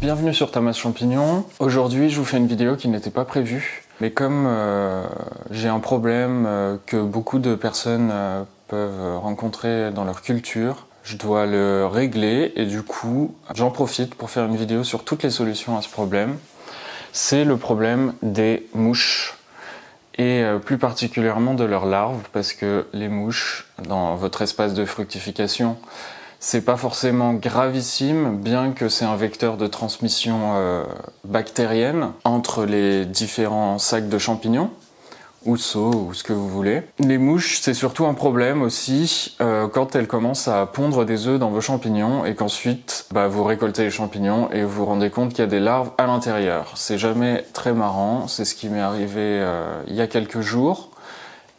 Bienvenue sur Tamas Champignon. Aujourd'hui, je vous fais une vidéo qui n'était pas prévue. Mais comme j'ai un problème que beaucoup de personnes peuvent rencontrer dans leur culture, je dois le régler et du coup, j'en profite pour faire une vidéo sur toutes les solutions à ce problème. C'est le problème des mouches et plus particulièrement de leurs larves, parce que les mouches, dans votre espace de fructification, c'est pas forcément gravissime, bien que c'est un vecteur de transmission bactérienne entre les différents sacs de champignons, ou seaux, ou ce que vous voulez. Les mouches, c'est surtout un problème aussi quand elles commencent à pondre des œufs dans vos champignons et qu'ensuite vous récoltez les champignons et vous vous rendez compte qu'il y a des larves à l'intérieur. C'est jamais très marrant, c'est ce qui m'est arrivé il y a quelques jours.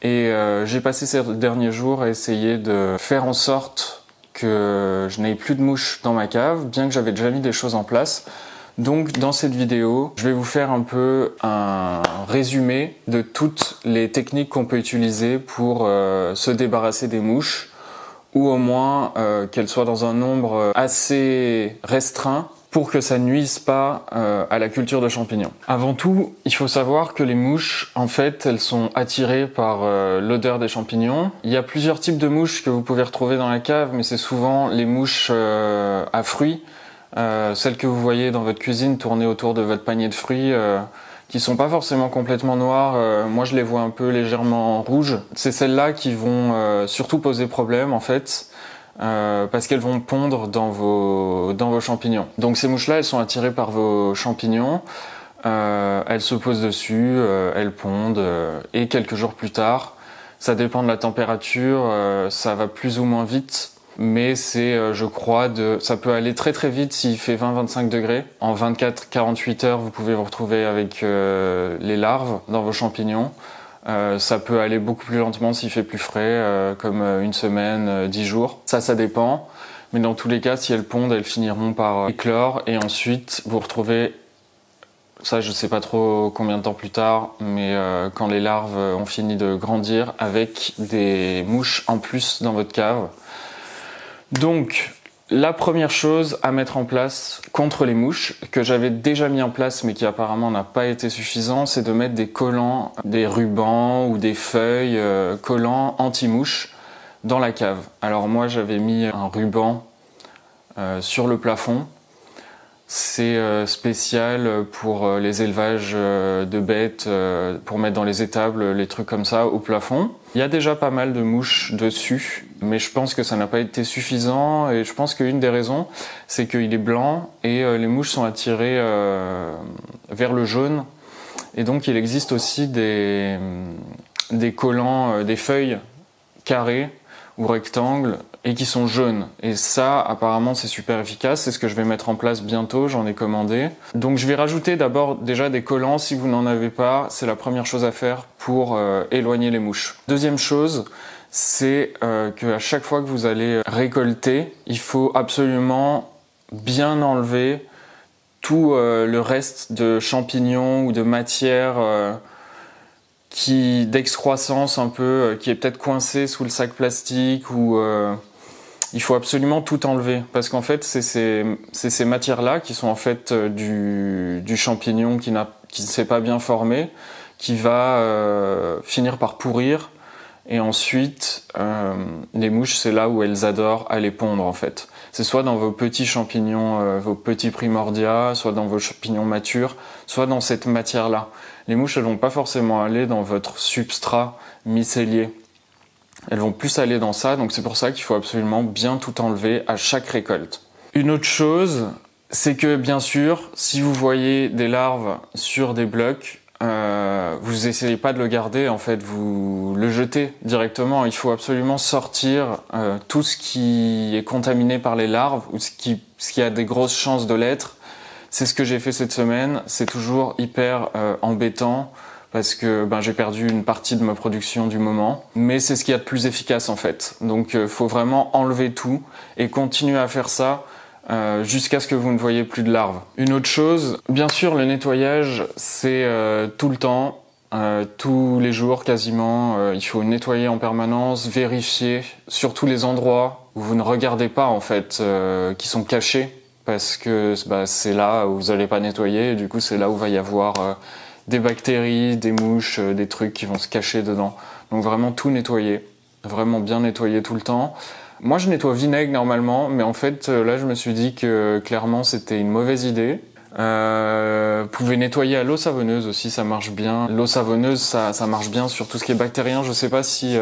Et j'ai passé ces derniers jours à essayer de faire en sorte que je n'ai plus de mouches dans ma cave, bien que j'avais déjà mis des choses en place. Donc dans cette vidéo, je vais vous faire un peu un résumé de toutes les techniques qu'on peut utiliser pour se débarrasser des mouches, ou au moins qu'elles soient dans un nombre assez restreint pour que ça nuise pas à la culture de champignons. Avant tout, il faut savoir que les mouches, en fait, elles sont attirées par l'odeur des champignons. Il y a plusieurs types de mouches que vous pouvez retrouver dans la cave, mais c'est souvent les mouches à fruits, celles que vous voyez dans votre cuisine tourner autour de votre panier de fruits, qui sont pas forcément complètement noires. Moi, je les vois un peu légèrement rouges. C'est celles-là qui vont surtout poser problème, en fait. Parce qu'elles vont pondre dans vos champignons. Donc ces mouches-là, elles sont attirées par vos champignons, elles se posent dessus, elles pondent, et quelques jours plus tard, ça dépend de la température, ça va plus ou moins vite, mais c'est, je crois, ça peut aller très très vite s'il fait 20-25 degrés. En 24-48 heures, vous pouvez vous retrouver avec les larves dans vos champignons. Ça peut aller beaucoup plus lentement s'il fait plus frais, comme une semaine, 10 jours. Ça dépend. Mais dans tous les cas, si elles pondent, elles finiront par éclore. Et ensuite, vous retrouvez, ça je sais pas trop combien de temps plus tard, mais quand les larves ont fini de grandir, avec des mouches en plus dans votre cave. Donc, la première chose à mettre en place contre les mouches, que j'avais déjà mis en place mais qui apparemment n'a pas été suffisant, c'est de mettre des collants, des rubans ou des feuilles collants anti-mouches dans la cave. Alors moi j'avais mis un ruban sur le plafond. C'est spécial pour les élevages de bêtes, pour mettre dans les étables, les trucs comme ça au plafond. Il y a déjà pas mal de mouches dessus, mais je pense que ça n'a pas été suffisant et je pense qu'une des raisons, c'est qu'il est blanc et les mouches sont attirées vers le jaune. Et donc il existe aussi des collants, des feuilles carrées ou rectangles et qui sont jaunes. Et ça, apparemment, c'est super efficace. C'est ce que je vais mettre en place bientôt, j'en ai commandé. Donc je vais rajouter d'abord déjà des collants si vous n'en avez pas. C'est la première chose à faire pour éloigner les mouches. Deuxième chose, c'est qu'à chaque fois que vous allez récolter, il faut absolument bien enlever tout le reste de champignons ou de matière d'excroissance un peu, qui est peut-être coincé sous le sac plastique ou... il faut absolument tout enlever parce qu'en fait c'est ces matières-là qui sont en fait du champignon qui ne s'est pas bien formé, qui va finir par pourrir et ensuite les mouches c'est là où elles adorent aller pondre en fait. C'est soit dans vos petits champignons, vos petits primordia, soit dans vos champignons matures, soit dans cette matière-là. Les mouches elles vont pas forcément aller dans votre substrat mycélié. Elles vont plus aller dans ça, donc c'est pour ça qu'il faut absolument bien tout enlever à chaque récolte. Une autre chose, c'est que bien sûr, si vous voyez des larves sur des blocs, vous essayez pas de le garder, en fait, vous le jetez directement. Il faut absolument sortir tout ce qui est contaminé par les larves ou ce qui a des grosses chances de l'être. C'est ce que j'ai fait cette semaine, c'est toujours hyper embêtant. Parce que j'ai perdu une partie de ma production du moment. Mais c'est ce qu'il y a de plus efficace en fait. Donc faut vraiment enlever tout et continuer à faire ça jusqu'à ce que vous ne voyez plus de larves. Une autre chose, bien sûr le nettoyage c'est tout le temps, tous les jours quasiment. Il faut nettoyer en permanence, vérifier sur tous les endroits où vous ne regardez pas en fait, qui sont cachés. parce que c'est là où vous n'allez pas nettoyer, et du coup c'est là où va y avoir des bactéries, des mouches, des trucs qui vont se cacher dedans. Donc vraiment tout nettoyer, vraiment bien nettoyer tout le temps. Moi je nettoie vinaigre normalement, mais en fait là je me suis dit que clairement c'était une mauvaise idée. Vous pouvez nettoyer à l'eau savonneuse aussi, ça marche bien. L'eau savonneuse, ça marche bien sur tout ce qui est bactérien. Je sais pas si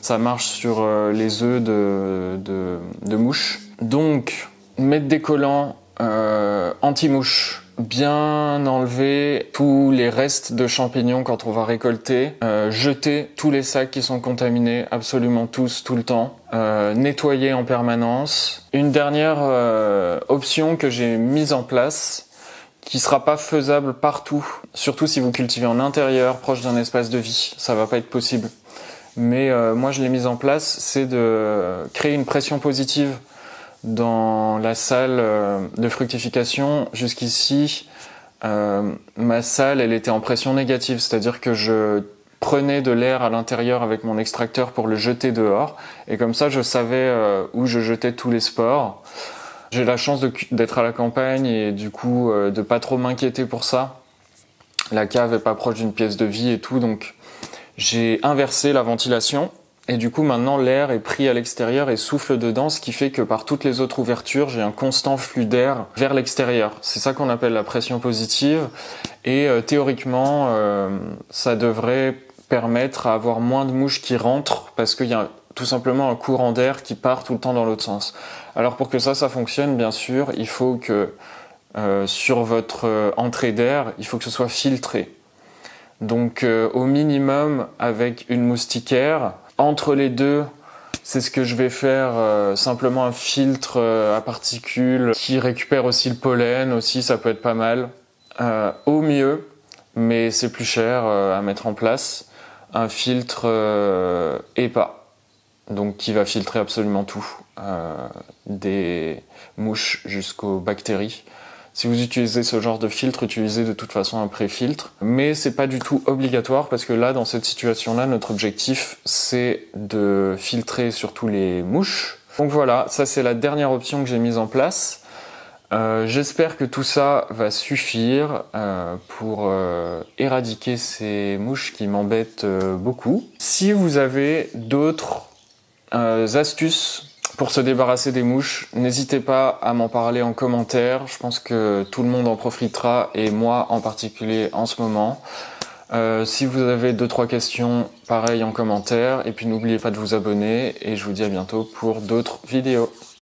ça marche sur les œufs de mouches. Donc, mettre des collants anti-mouches, bien enlever tous les restes de champignons quand on va récolter, jeter tous les sacs qui sont contaminés, absolument tous, tout le temps, nettoyer en permanence. Une dernière option que j'ai mise en place, qui sera pas faisable partout, surtout si vous cultivez en intérieur, proche d'un espace de vie, ça va pas être possible. Mais moi je l'ai mise en place, c'est de créer une pression positive dans la salle de fructification. Jusqu'ici, ma salle, elle était en pression négative, c'est-à-dire que je prenais de l'air à l'intérieur avec mon extracteur pour le jeter dehors, et comme ça je savais où je jetais tous les spores. J'ai la chance d'être à la campagne et du coup de pas trop m'inquiéter pour ça. La cave est pas proche d'une pièce de vie et tout, donc j'ai inversé la ventilation et du coup maintenant l'air est pris à l'extérieur et souffle dedans, ce qui fait que par toutes les autres ouvertures j'ai un constant flux d'air vers l'extérieur. C'est ça qu'on appelle la pression positive et théoriquement ça devrait permettre à avoir moins de mouches qui rentrent parce qu'il y a tout simplement un courant d'air qui part tout le temps dans l'autre sens. Alors pour que ça fonctionne, bien sûr, il faut que sur votre entrée d'air, il faut que ce soit filtré. Donc au minimum avec une moustiquaire. Entre les deux, c'est ce que je vais faire, simplement un filtre à particules qui récupère aussi le pollen, aussi ça peut être pas mal. Au mieux, mais c'est plus cher à mettre en place, un filtre HEPA. Donc qui va filtrer absolument tout, des mouches jusqu'aux bactéries. Si vous utilisez ce genre de filtre, utilisez de toute façon un pré-filtre, mais c'est pas du tout obligatoire parce que là, dans cette situation-là, notre objectif c'est de filtrer surtout les mouches. Donc voilà, ça c'est la dernière option que j'ai mise en place. J'espère que tout ça va suffire pour éradiquer ces mouches qui m'embêtent beaucoup. Si vous avez d'autres astuces pour se débarrasser des mouches, n'hésitez pas à m'en parler en commentaire. Je pense que tout le monde en profitera et moi en particulier en ce moment. Si vous avez 2-3 questions, pareil en commentaire. Et puis n'oubliez pas de vous abonner et je vous dis à bientôt pour d'autres vidéos.